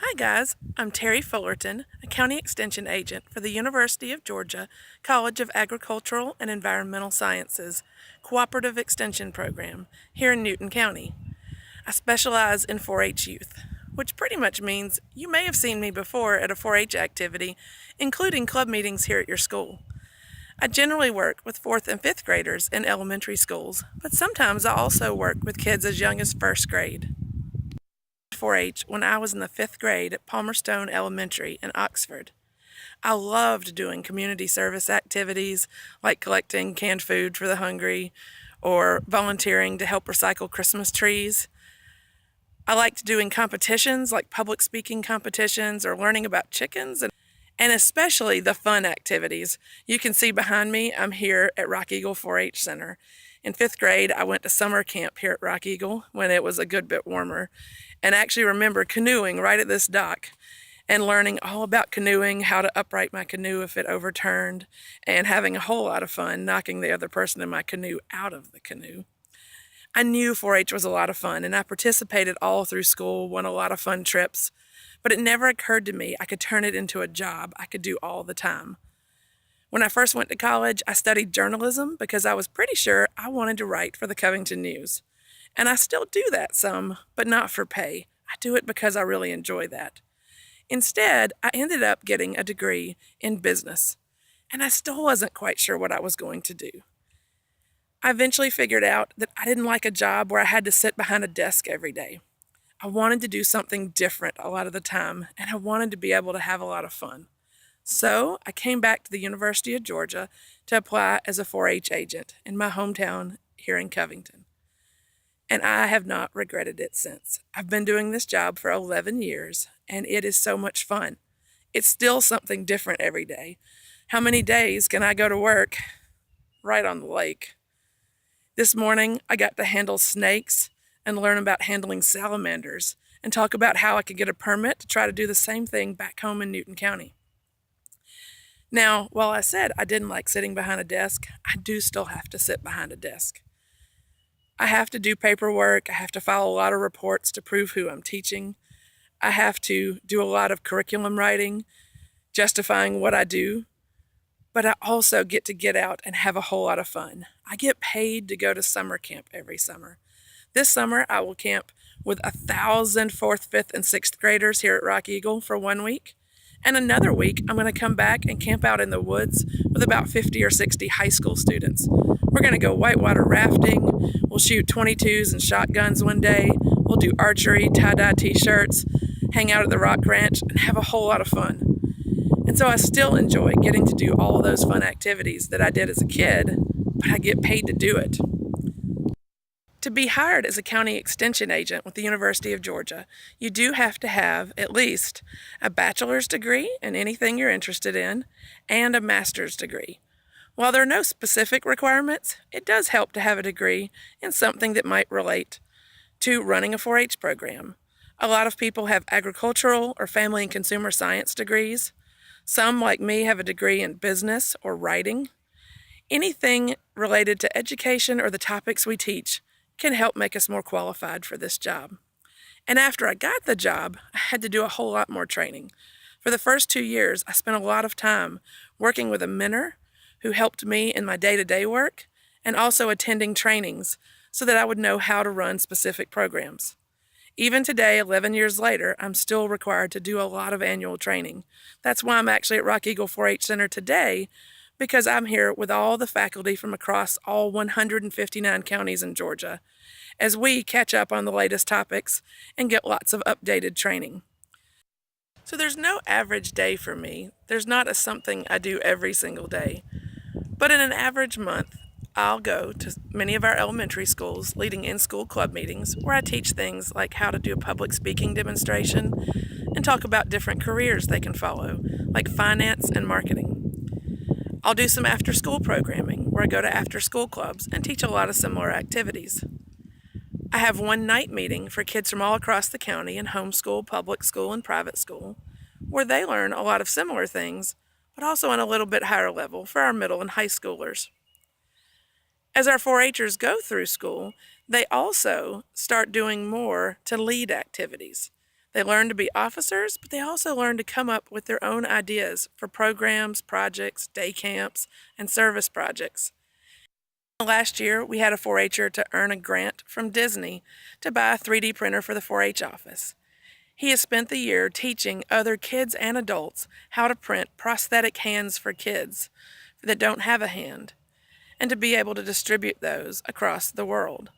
Hi guys, I'm Terry Fullerton, a County Extension Agent for the University of Georgia College of Agricultural and Environmental Sciences Cooperative Extension Program here in Newton County. I specialize in 4-H youth, which pretty much means you may have seen me before at a 4-H activity, including club meetings here at your school. I generally work with 4th and 5th graders in elementary schools, but sometimes I also work with kids as young as 1st grade. 4-H when I was in the 5th grade at Palmerstone Elementary in Oxford. I loved doing community service activities like collecting canned food for the hungry or volunteering to help recycle Christmas trees. I liked doing competitions like public speaking competitions or learning about chickens and especially the fun activities. You can see behind me, I'm here at Rock Eagle 4-H Center. In 5th grade, I went to summer camp here at Rock Eagle when it was a good bit warmer, and I actually remember canoeing right at this dock and learning all about canoeing, how to upright my canoe if it overturned, and having a whole lot of fun knocking the other person in my canoe out of the canoe. I knew 4-H was a lot of fun, and I participated all through school, won a lot of fun trips, but it never occurred to me I could turn it into a job I could do all the time. When I first went to college, I studied journalism because I was pretty sure I wanted to write for the Covington News. And I still do that some, but not for pay. I do it because I really enjoy that. Instead, I ended up getting a degree in business, and I still wasn't quite sure what I was going to do. I eventually figured out that I didn't like a job where I had to sit behind a desk every day. I wanted to do something different a lot of the time, and I wanted to be able to have a lot of fun. So I came back to the University of Georgia to apply as a 4-H agent in my hometown here in Covington. And I have not regretted it since. I've been doing this job for 11 years, and it is so much fun. It's still something different every day. How many days can I go to work right on the lake? This morning, I got to handle snakes and learn about handling salamanders and talk about how I could get a permit to try to do the same thing back home in Newton County. Now, while I said I didn't like sitting behind a desk, I do still have to sit behind a desk. I have to do paperwork, I have to file a lot of reports to prove who I'm teaching. I have to do a lot of curriculum writing, justifying what I do, but I also get to get out and have a whole lot of fun. I get paid to go to summer camp every summer. This summer, I will camp with 1,000 4th, 5th, and 6th graders here at Rock Eagle for 1 week. And another week, I'm going to come back and camp out in the woods with about 50 or 60 high school students. We're going to go whitewater rafting. We'll shoot 22s and shotguns one day. We'll do archery, tie-dye t-shirts, hang out at the Rock Ranch, and have a whole lot of fun. And so I still enjoy getting to do all of those fun activities that I did as a kid, but I get paid to do it. To be hired as a county extension agent with the University of Georgia, you do have to have at least a bachelor's degree in anything you're interested in and a master's degree. While there are no specific requirements, it does help to have a degree in something that might relate to running a 4-H program. A lot of people have agricultural or family and consumer science degrees. Some, like me, have a degree in business or writing. Anything related to education or the topics we teach can help make us more qualified for this job. And after I got the job, I had to do a whole lot more training. For the first 2 years, I spent a lot of time working with a mentor who helped me in my day-to-day work and also attending trainings so that I would know how to run specific programs. Even today, 11 years later, I'm still required to do a lot of annual training. That's why I'm actually at Rock Eagle 4-H Center today, because I'm here with all the faculty from across all 159 counties in Georgia as we catch up on the latest topics and get lots of updated training. So there's no average day for me. There's not something I do every single day. But in an average month, I'll go to many of our elementary schools leading in-school club meetings where I teach things like how to do a public speaking demonstration and talk about different careers they can follow, like finance and marketing. I'll do some after-school programming where I go to after-school clubs and teach a lot of similar activities. I have one night meeting for kids from all across the county in homeschool, public school, and private school where they learn a lot of similar things, but also on a little bit higher level for our middle and high schoolers. As our 4-Hers go through school, they also start doing more to lead activities. They learn to be officers, but they also learn to come up with their own ideas for programs, projects, day camps, and service projects. Last year, we had a 4-H'er to earn a grant from Disney to buy a 3D printer for the 4-H office. He has spent the year teaching other kids and adults how to print prosthetic hands for kids that don't have a hand, and to be able to distribute those across the world.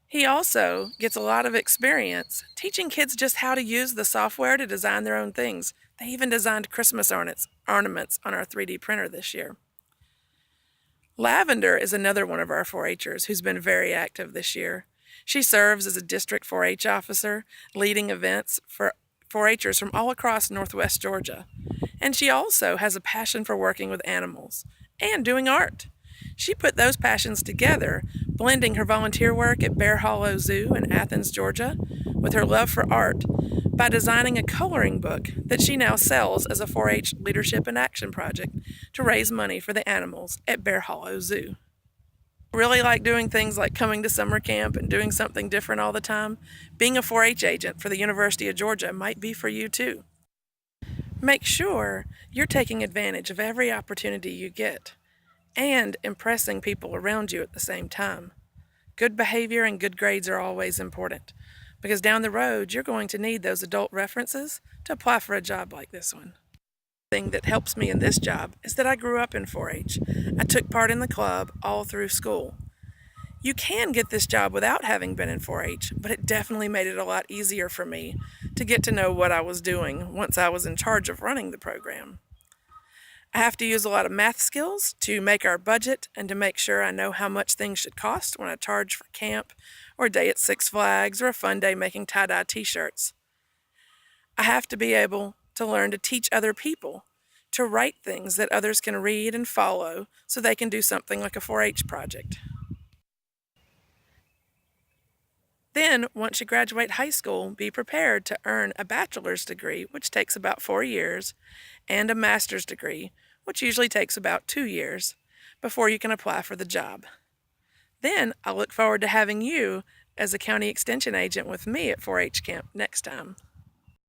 He also gets a lot of experience teaching kids just how to use the software to design their own things. They even designed Christmas ornaments on our 3D printer this year. Lavender is another one of our 4-H'ers who's been very active this year. She serves as a district 4-H officer, leading events for 4-H'ers from all across Northwest Georgia. And she also has a passion for working with animals and doing art. She put those passions together, blending her volunteer work at Bear Hollow Zoo in Athens, Georgia, with her love for art by designing a coloring book that she now sells as a 4-H leadership and action project to raise money for the animals at Bear Hollow Zoo. Really like doing things like coming to summer camp and doing something different all the time? Being a 4-H agent for the University of Georgia might be for you too. Make sure you're taking advantage of every opportunity you get and impressing people around you at the same time. Good behavior and good grades are always important, because down the road you're going to need those adult references to apply for a job like this one. The thing that helps me in this job is that I grew up in 4-H. I took part in the club all through school. You can get this job without having been in 4-H, but it definitely made it a lot easier for me to get to know what I was doing once I was in charge of running the program. I have to use a lot of math skills to make our budget and to make sure I know how much things should cost when I charge for camp or a day at Six Flags or a fun day making tie-dye t-shirts. I have to be able to learn to teach other people to write things that others can read and follow so they can do something like a 4-H project. Then, once you graduate high school, be prepared to earn a bachelor's degree, which takes about 4 years, and a master's degree, which usually takes about 2 years, before you can apply for the job. Then, I look forward to having you as a county extension agent with me at 4-H camp next time.